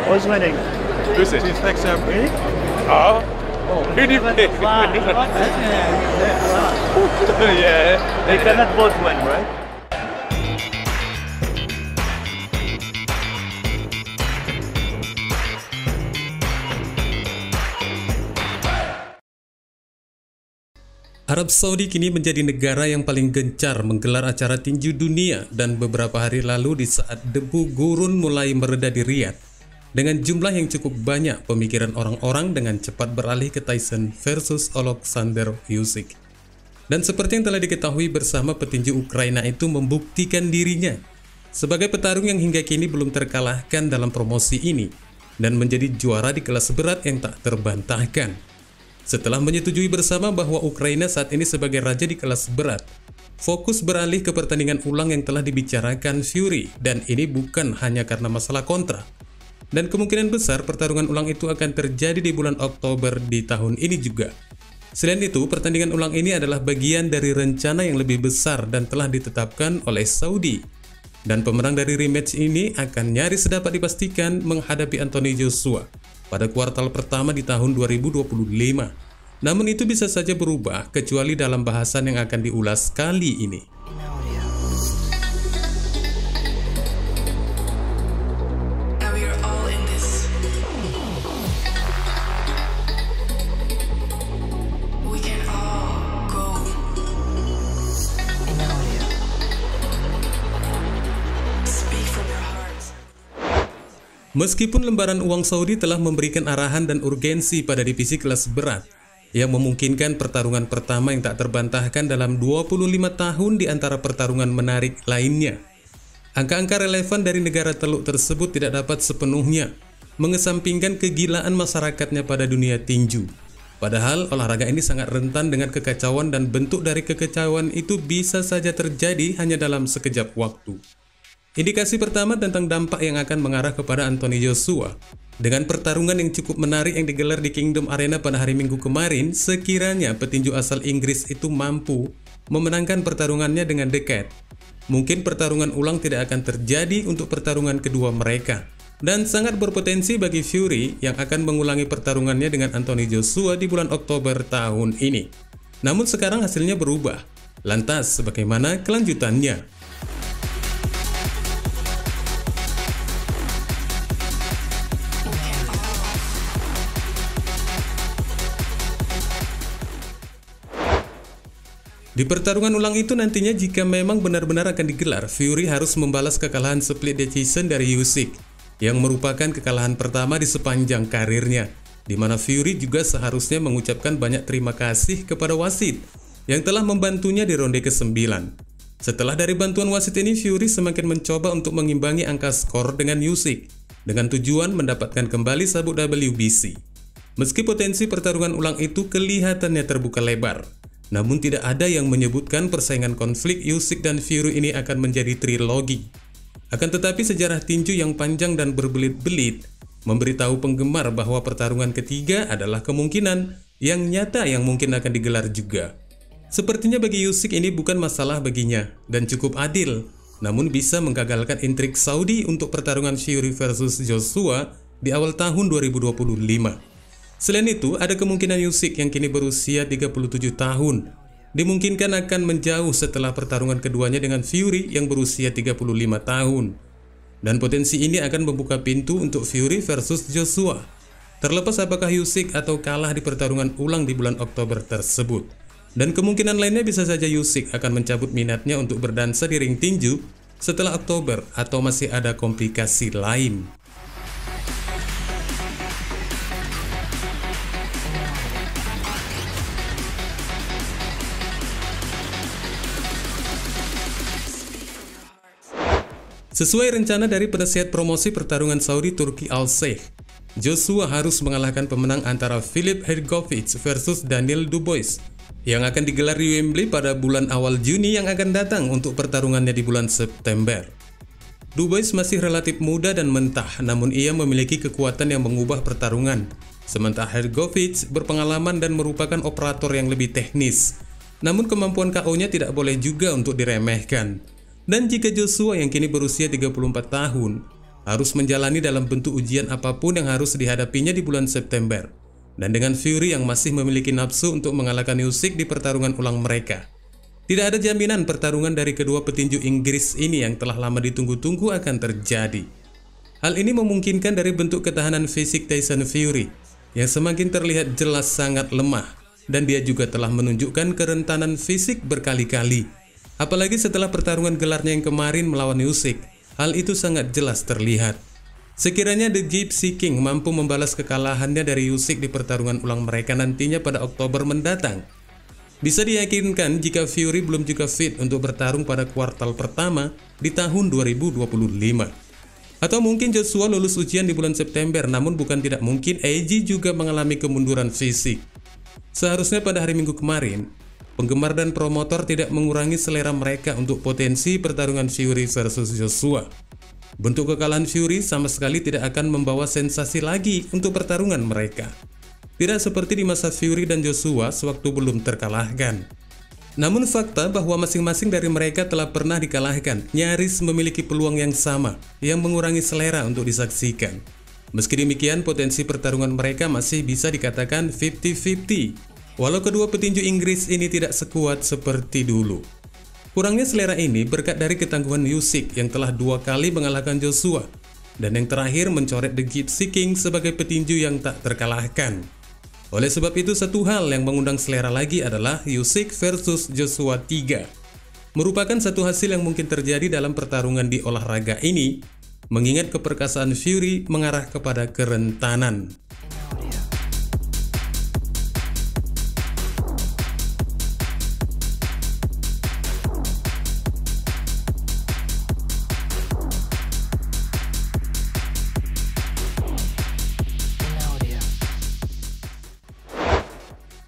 Who's winning? Who's it? Really? Oh, who do you pick? Yeah. They cannot both win, right? Arab Saudi kini menjadi negara yang paling gencar menggelar acara tinju dunia, dan beberapa hari lalu di saat debu gurun mulai mereda di Riyadh, dengan jumlah yang cukup banyak, pemikiran orang-orang dengan cepat beralih ke Tyson versus Alexander Usyk. Dan seperti yang telah diketahui bersama, petinju Ukraina itu membuktikan dirinya sebagai petarung yang hingga kini belum terkalahkan dalam promosi ini dan menjadi juara di kelas berat yang tak terbantahkan. Setelah menyetujui bersama bahwa Ukraina saat ini sebagai raja di kelas berat, fokus beralih ke pertandingan ulang yang telah dibicarakan Fury, dan ini bukan hanya karena masalah kontrak. Dan kemungkinan besar pertarungan ulang itu akan terjadi di bulan Oktober di tahun ini juga. Selain itu, pertandingan ulang ini adalah bagian dari rencana yang lebih besar dan telah ditetapkan oleh Saudi. Dan pemenang dari rematch ini akan nyaris dapat dipastikan menghadapi Anthony Joshua pada kuartal pertama di tahun 2025. Namun itu bisa saja berubah kecuali dalam bahasan yang akan diulas kali ini. Meskipun lembaran uang Saudi telah memberikan arahan dan urgensi pada divisi kelas berat yang memungkinkan pertarungan pertama yang tak terbantahkan dalam 25 tahun di antara pertarungan menarik lainnya, angka-angka relevan dari negara teluk tersebut tidak dapat sepenuhnya mengesampingkan kegilaan masyarakatnya pada dunia tinju. Padahal olahraga ini sangat rentan dengan kekacauan, dan bentuk dari kekacauan itu bisa saja terjadi hanya dalam sekejap waktu. Indikasi pertama tentang dampak yang akan mengarah kepada Anthony Joshua. Dengan pertarungan yang cukup menarik yang digelar di Kingdom Arena pada hari Minggu kemarin, sekiranya petinju asal Inggris itu mampu memenangkan pertarungannya dengan dekat, mungkin pertarungan ulang tidak akan terjadi untuk pertarungan kedua mereka. Dan sangat berpotensi bagi Fury yang akan mengulangi pertarungannya dengan Anthony Joshua di bulan Oktober tahun ini. Namun sekarang hasilnya berubah. Lantas bagaimana kelanjutannya? Di pertarungan ulang itu nantinya, jika memang benar-benar akan digelar, Fury harus membalas kekalahan split decision dari Usyk, yang merupakan kekalahan pertama di sepanjang karirnya, di mana Fury juga seharusnya mengucapkan banyak terima kasih kepada wasit yang telah membantunya di ronde ke-9. Setelah dari bantuan wasit ini, Fury semakin mencoba untuk mengimbangi angka skor dengan Usyk, dengan tujuan mendapatkan kembali sabuk WBC. Meski potensi pertarungan ulang itu kelihatannya terbuka lebar, namun tidak ada yang menyebutkan persaingan konflik Usyk dan Fury ini akan menjadi trilogi. Akan tetapi sejarah tinju yang panjang dan berbelit-belit memberitahu penggemar bahwa pertarungan ketiga adalah kemungkinan yang nyata yang mungkin akan digelar juga. Sepertinya bagi Usyk ini bukan masalah baginya dan cukup adil, namun bisa menggagalkan intrik Saudi untuk pertarungan Fury versus Joshua di awal tahun 2025. Selain itu, ada kemungkinan Usyk yang kini berusia 37 tahun dimungkinkan akan menjauh setelah pertarungan keduanya dengan Fury yang berusia 35 tahun. Dan potensi ini akan membuka pintu untuk Fury versus Joshua, terlepas apakah Usyk atau kalah di pertarungan ulang di bulan Oktober tersebut. Dan kemungkinan lainnya bisa saja Usyk akan mencabut minatnya untuk berdansa di ring tinju setelah Oktober, atau masih ada komplikasi lain. Sesuai rencana dari penasihat promosi pertarungan Saudi Turki Al-Sheikh, Joshua harus mengalahkan pemenang antara Filip Hrgovic versus Daniel Dubois yang akan digelar di Wembley pada bulan awal Juni yang akan datang untuk pertarungannya di bulan September. Dubois masih relatif muda dan mentah, namun ia memiliki kekuatan yang mengubah pertarungan. Sementara Hrgovic berpengalaman dan merupakan operator yang lebih teknis. Namun kemampuan KO-nya tidak boleh juga untuk diremehkan. Dan jika Joshua yang kini berusia 34 tahun harus menjalani dalam bentuk ujian apapun yang harus dihadapinya di bulan September. Dan dengan Fury yang masih memiliki nafsu untuk mengalahkan Usyk di pertarungan ulang mereka, tidak ada jaminan pertarungan dari kedua petinju Inggris ini yang telah lama ditunggu-tunggu akan terjadi. Hal ini memungkinkan dari bentuk ketahanan fisik Tyson Fury yang semakin terlihat jelas sangat lemah, dan dia juga telah menunjukkan kerentanan fisik berkali-kali. Apalagi setelah pertarungan gelarnya yang kemarin melawan Usyk, hal itu sangat jelas terlihat. Sekiranya The Gypsy King mampu membalas kekalahannya dari Usyk di pertarungan ulang mereka nantinya pada Oktober mendatang, bisa diyakinkan jika Fury belum juga fit untuk bertarung pada kuartal pertama di tahun 2025. Atau mungkin Joshua lulus ujian di bulan September, namun bukan tidak mungkin AJ juga mengalami kemunduran fisik. Seharusnya pada hari Minggu kemarin, penggemar dan promotor tidak mengurangi selera mereka untuk potensi pertarungan Fury versus Joshua. Bentuk kekalahan Fury sama sekali tidak akan membawa sensasi lagi untuk pertarungan mereka. Tidak seperti di masa Fury dan Joshua sewaktu belum terkalahkan. Namun fakta bahwa masing-masing dari mereka telah pernah dikalahkan nyaris memiliki peluang yang sama yang mengurangi selera untuk disaksikan. Meski demikian, potensi pertarungan mereka masih bisa dikatakan 50-50. Walau kedua petinju Inggris ini tidak sekuat seperti dulu. Kurangnya selera ini berkat dari ketangguhan Usyk yang telah 2 kali mengalahkan Joshua, dan yang terakhir mencoret The Gypsy King sebagai petinju yang tak terkalahkan. Oleh sebab itu, satu hal yang mengundang selera lagi adalah Usyk versus Joshua 3. Merupakan satu hasil yang mungkin terjadi dalam pertarungan di olahraga ini, mengingat keperkasaan Fury mengarah kepada kerentanan.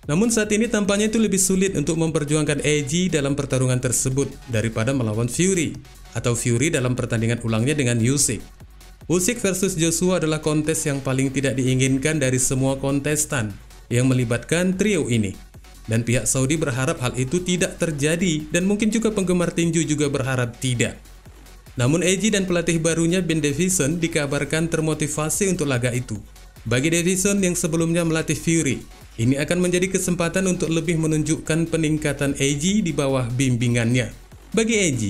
Namun saat ini tampaknya itu lebih sulit untuk memperjuangkan AJ dalam pertarungan tersebut daripada melawan Fury, atau Fury dalam pertandingan ulangnya dengan Usyk. Usyk versus Joshua adalah kontes yang paling tidak diinginkan dari semua kontestan yang melibatkan trio ini. Dan pihak Saudi berharap hal itu tidak terjadi, dan mungkin juga penggemar tinju juga berharap tidak. Namun AJ dan pelatih barunya Ben Davison dikabarkan termotivasi untuk laga itu. Bagi Davison yang sebelumnya melatih Fury, ini akan menjadi kesempatan untuk lebih menunjukkan peningkatan AJ di bawah bimbingannya. Bagi AJ,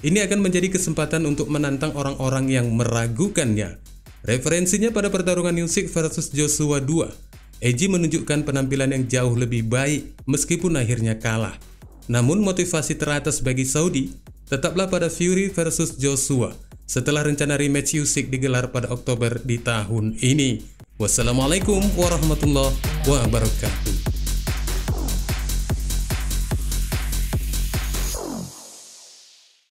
ini akan menjadi kesempatan untuk menantang orang-orang yang meragukannya. Referensinya pada pertarungan Usyk versus Joshua 2, AJ menunjukkan penampilan yang jauh lebih baik meskipun akhirnya kalah. Namun motivasi teratas bagi Saudi tetaplah pada Fury versus Joshua setelah rencana rematch Usyk digelar pada Oktober di tahun ini. Wassalamualaikum warahmatullahi wabarakatuh.